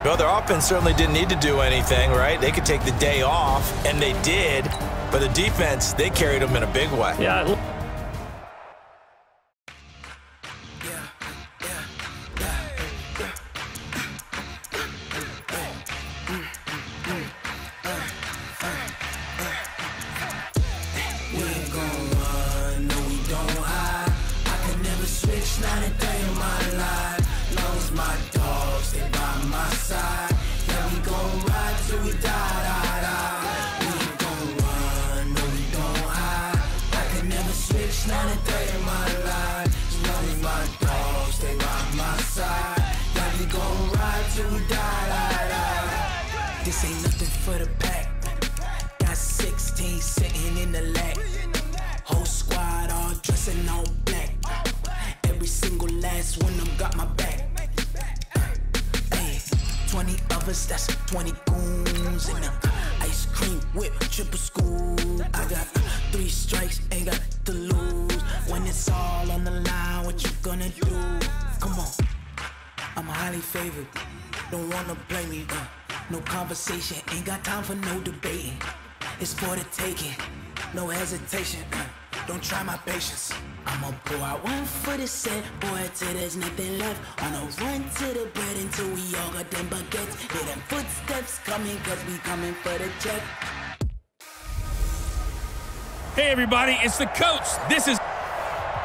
Well, their offense certainly didn't need to do anything, right? They could take the day off, and they did. But the defense, they carried them in a big way. Yeah. This ain't nothing for the pack. Got 16 sitting in the lap. Whole squad all dressing all black. Every single last one of them got my back. Hey, 20 of us, that's 20 goons in them. Ice cream whip, triple school. I got 3 strikes, ain't got to lose. When it's all on the line, what you gonna do? Come on, I'm highly favored. Don't wanna blame me, no conversation, ain't got time for no debating. It's for the taking, no hesitation, don't try my patience. I'ma pour out one for the set, boy, till there's nothing left. On a run to the bread until we all got them baguettes. Hear them footsteps coming, cause we coming for the check. Hey everybody, it's the coach. This is...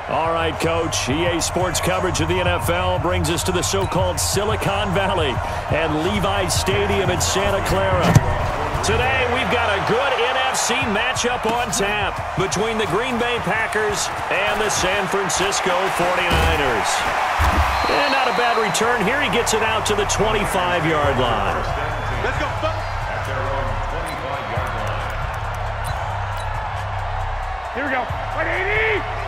All right, Coach. EA Sports coverage of the NFL brings us to the so-called Silicon Valley and Levi Stadium in Santa Clara. Today, we've got a good NFC matchup on tap between the Green Bay Packers and the San Francisco 49ers. And not a bad return here. He gets it out to the 25-yard line. Let's go, folks. At their own 25-yard line. Here we go. 180.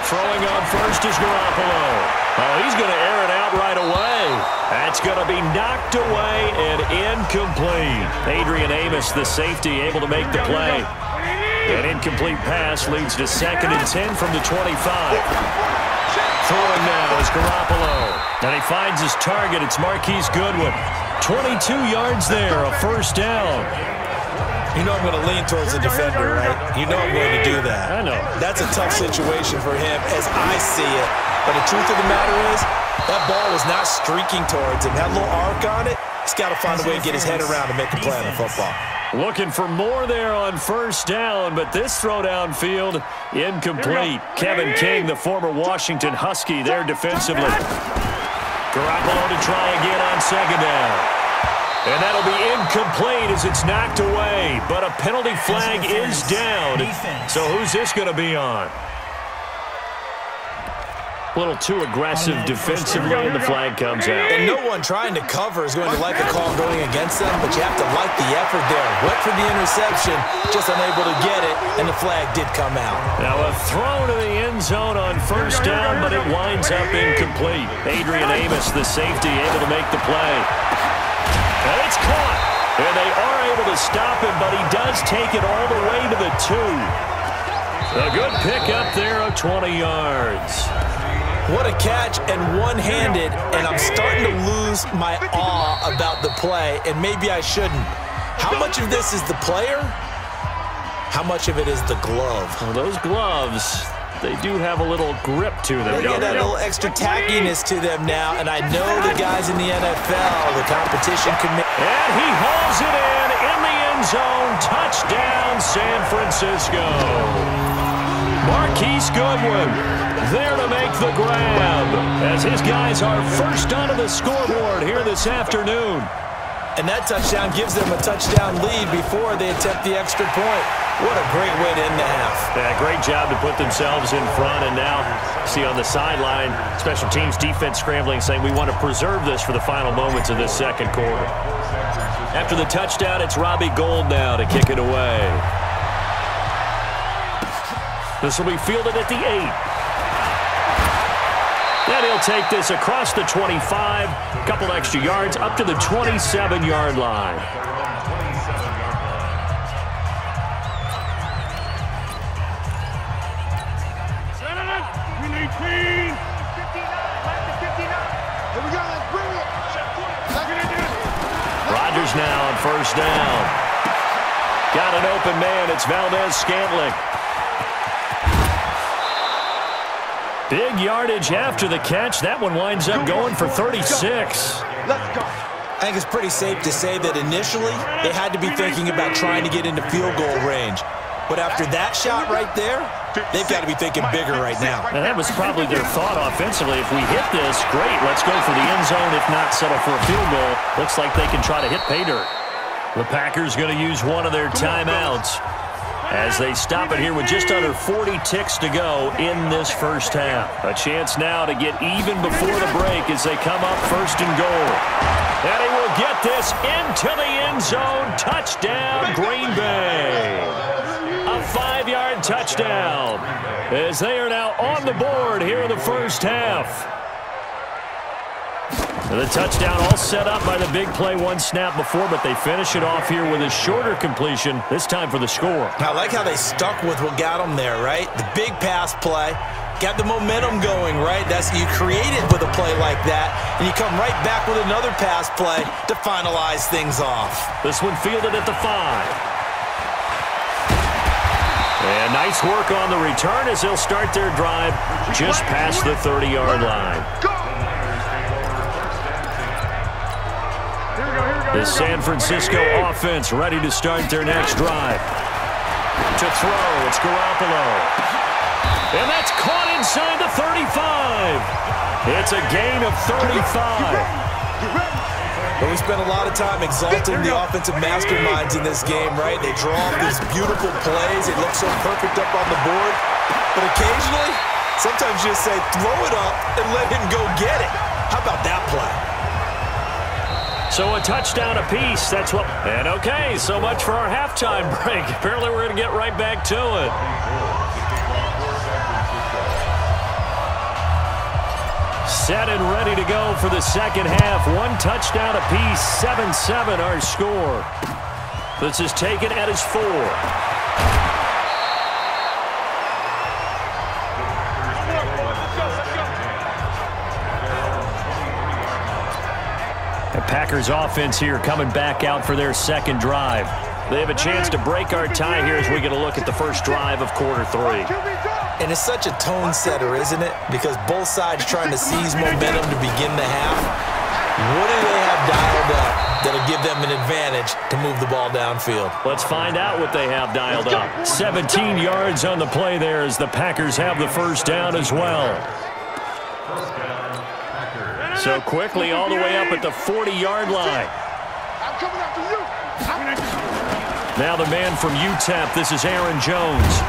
Throwing on first is Garoppolo. Oh, he's going to air it out right away. That's going to be knocked away and incomplete. Adrian Amos, the safety, able to make the play. An incomplete pass leads to 2nd and 10 from the 25. Throwing now is Garoppolo. And he finds his target. It's Marquise Goodwin. 22 yards there, a first down. You know I'm going to lean towards the defender, right? You know I'm going to do that. I know. That's a tough situation for him as I see it. But the truth of the matter is, that ball was not streaking towards him. That little arc on it, he's got to find a way to get his head around and make a play on the football. Looking for more there on first down, but this throw downfield, incomplete. Kevin King, the former Washington Husky, there defensively. Garoppolo to try again on 2nd down. And that'll be incomplete as it's knocked away. But a penalty flag is down. So who's this going to be on? A little too aggressive defensively, and the flag comes out. And no one trying to cover is going to like a call going against them, but you have to like the effort there. Went for the interception, just unable to get it, and the flag did come out. Now a throw to the end zone on first down, but it winds up incomplete. Adrian Amos, the safety, able to make the play. And it's caught. And they are able to stop him, but he does take it all the way to the 2. A good pickup there of 20 yards. What a catch, and one-handed, and I'm starting to lose my awe about the play, and maybe I shouldn't. How much of this is the player? How much of it is the glove? Well, those gloves, they do have a little grip to them. They get that little extra tackiness to them now, and I know the guys in the NFL, the competition committee. And he hauls it in the end zone. Touchdown, San Francisco. Marquise Goodwin there to make the grab as his guys are first onto the scoreboard here this afternoon. And that touchdown gives them a touchdown lead before they attempt the extra point. What a great way to end the half. Yeah, great job to put themselves in front. And now, see on the sideline, special teams defense scrambling, saying we want to preserve this for the final moments of this second quarter. After the touchdown, it's Robbie Gould now to kick it away. This will be fielded at the 8. And he'll take this across the 25, a couple extra yards, up to the 27-yard line. Here we go. now on first down. Got an open man. It's Valdez-Scantling. Big yardage after the catch. That one winds up going for 36. Let's go. I think it's pretty safe to say that initially they had to be thinking about trying to get into field goal range. But after that shot right there, they've got to be thinking bigger right now. And that was probably their thought offensively. If we hit this, great. Let's go for the end zone. If not, settle for a field goal. Looks like they can try to hit pay dirt. The Packers going to use one of their timeouts as they stop it here with just under 40 ticks to go in this first half. A chance now to get even before the break as they come up first and goal. And he will get this into the end zone. Touchdown, Green Bay. A 5-yard touchdown as they are now on the board here in the first half. The touchdown all set up by the big play one snap before, but they finish it off here with a shorter completion, this time for the score. I like how they stuck with what got them there, right? The big pass play, got the momentum going, right? You create it with a play like that, and you come right back with another pass play to finalize things off. This one fielded at the 5. And nice work on the return as they'll start their drive just past the 30-yard line. The San Francisco offense ready to start their next drive. To throw, it's Garoppolo. And that's caught inside the 35. It's a gain of 35. But we spent a lot of time exalting the offensive masterminds in this game, right? They draw up these beautiful plays. It looks so perfect up on the board. But occasionally, sometimes you just say, throw it up and let him go get it. How about that play? So a touchdown apiece. That's what. And okay, so much for our halftime break. Apparently we're going to get right back to it. Set and ready to go for the second half. One touchdown apiece. 7-7 our score. This is taken at his 4. The Packers offense here coming back out for their second drive. They have a chance to break our tie here as we get a look at the first drive of quarter 3. And it's such a tone setter, isn't it? Because both sides trying to seize momentum to begin the half. What do they have dialed up that'll give them an advantage to move the ball downfield? Let's find out what they have dialed up. 17 yards on the play there as the Packers have the first down as well. So quickly all the way up at the 40-yard line. Now the man from UTEP, this is Aaron Jones.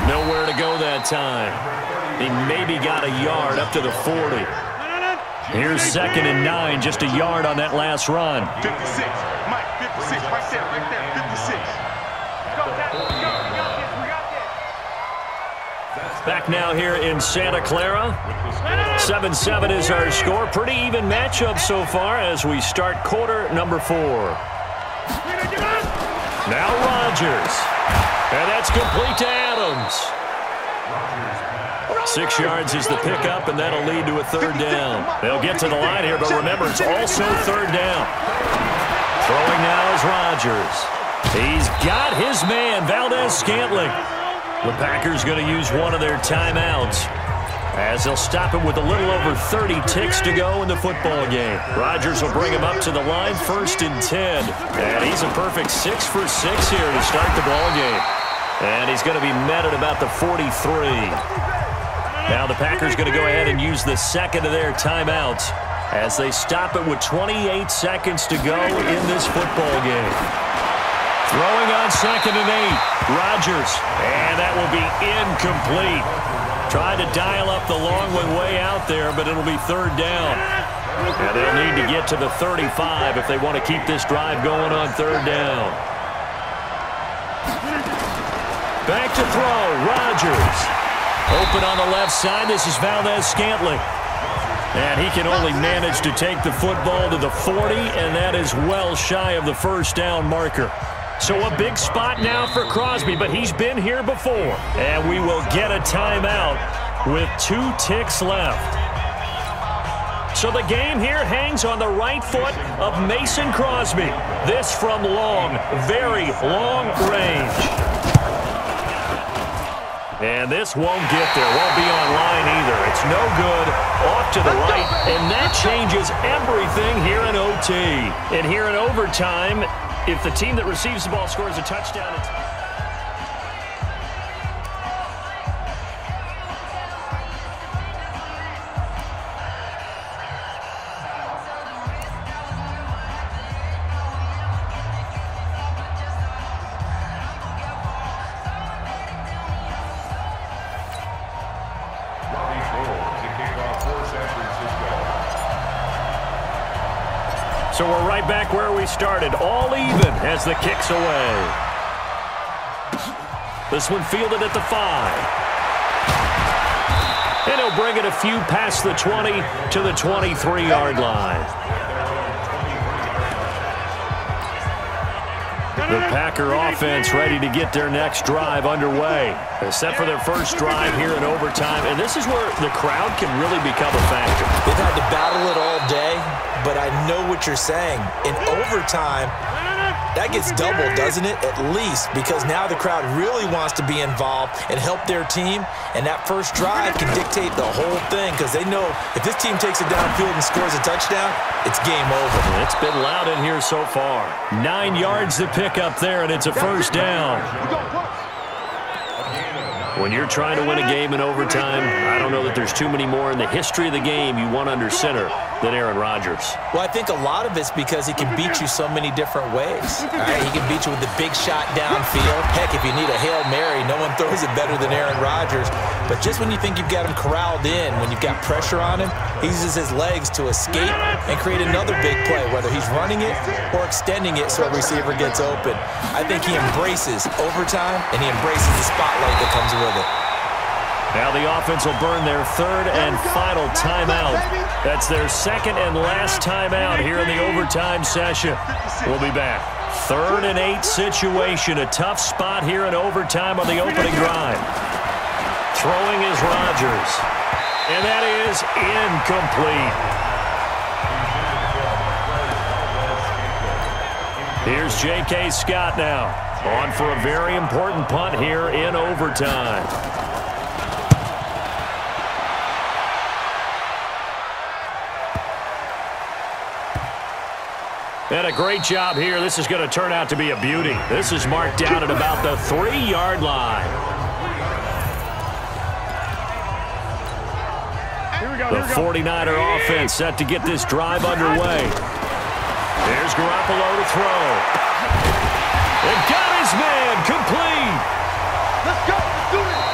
Nowhere to go that time. He maybe got a yard up to the 40. Here's 2nd and 9, just a yard on that last run. 56, Mike, 56, right there, 56. Back now here in Santa Clara. 7-7 is our score. Pretty even matchup so far as we start quarter number 4. Now Rodgers. And that's complete to Adams. 6 yards is the pickup, and that'll lead to a 3rd down. They'll get to the line here, but remember, it's also 3rd down. Throwing now is Rodgers. He's got his man, Valdez-Scantling. The Packers going to use one of their timeouts as they'll stop it with a little over 30 ticks to go in the football game. Rodgers will bring him up to the line, 1st and 10. And he's a perfect 6 for 6 here to start the ball game. And he's going to be met at about the 43. Now the Packers going to go ahead and use the second of their timeouts as they stop it with 28 seconds to go in this football game. Throwing on 2nd and 8. Rodgers. And that will be incomplete. Tried to dial up the long one way out there, but it'll be 3rd down. And they'll need to get to the 35 if they want to keep this drive going on 3rd down. Back to throw. Rodgers. Open on the left side. This is Valdez-Scantling. And he can only manage to take the football to the 40, and that is well shy of the 1st down marker. So a big spot now for Crosby, but he's been here before. And we will get a timeout with 2 ticks left. So the game here hangs on the right foot of Mason Crosby. This from long, very long range. And this won't get there. Won't be on line either. It's no good. Off to the right. And that changes everything here in OT. And here in overtime, if the team that receives the ball scores a touchdown, it's... So we're right back where we started, all even as the kick's away. This one fielded at the 5. And he'll bring it a few past the 20 to the 23-yard line. The Packer offense ready to get their next drive underway. They're set for their first drive here in overtime, and this is where the crowd can really become a factor. They've had to battle it all day, but I know what you're saying. In overtime, that gets doubled, doesn't it? At least, because now the crowd really wants to be involved and help their team, and that first drive can dictate the whole thing because they know if this team takes it downfield and scores a touchdown, it's game over. It's been loud in here so far. 9 yards to pick up there, and it's a first down. When you're trying to win a game in overtime, I don't know that there's too many more in the history of the game you want under center than Aaron Rodgers. Well, I think a lot of it's because he can beat you so many different ways. All right? He can beat you with the big shot downfield. Heck, if you need a Hail Mary, no one throws it better than Aaron Rodgers. But just when you think you've got him corralled in, when you've got pressure on him, he uses his legs to escape and create another big play, whether he's running it or extending it so a receiver gets open. I think he embraces overtime, and he embraces the spotlight that comes with it. Now the offense will burn their third and final timeout. That's their second and last timeout here in the overtime session. We'll be back. 3rd and 8 situation. A tough spot here in overtime on the opening drive. Throwing is Rodgers. And that is incomplete. Here's J.K. Scott now. On for a very important punt here in overtime. And a great job here. This is going to turn out to be a beauty. This is marked down at about the 3-yard line. The 49er offense set to get this drive underway. There's Garoppolo to throw. And got his man complete. Let's go. Let's do it.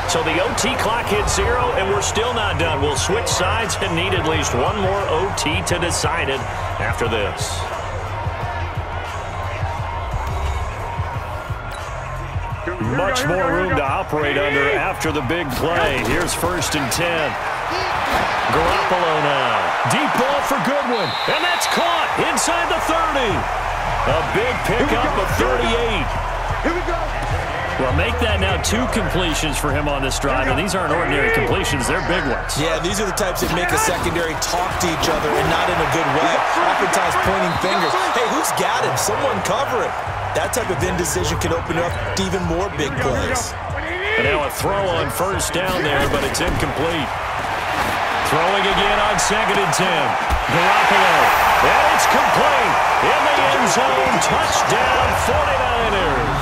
So the OT clock hit 0, and we're still not done. We'll switch sides and need at least one more OT to decide it after this. Much more room to operate under after the big play. Here's 1st and 10. Garoppolo now. Deep ball for Goodwin. And that's caught inside the 30. A big pickup of 38. Here we go. Well, make that now 2 completions for him on this drive, and these aren't ordinary completions. They're big ones. Yeah, these are the types that make a secondary talk to each other and not in a good way. Oftentimes pointing fingers. Hey, who's got him? Someone cover him. That type of indecision can open up to even more big plays. And now a throw on 1st down there, but it's incomplete. Throwing again on 2nd and 10. Garoppolo. And it's complete. In the end zone. Touchdown 49ers.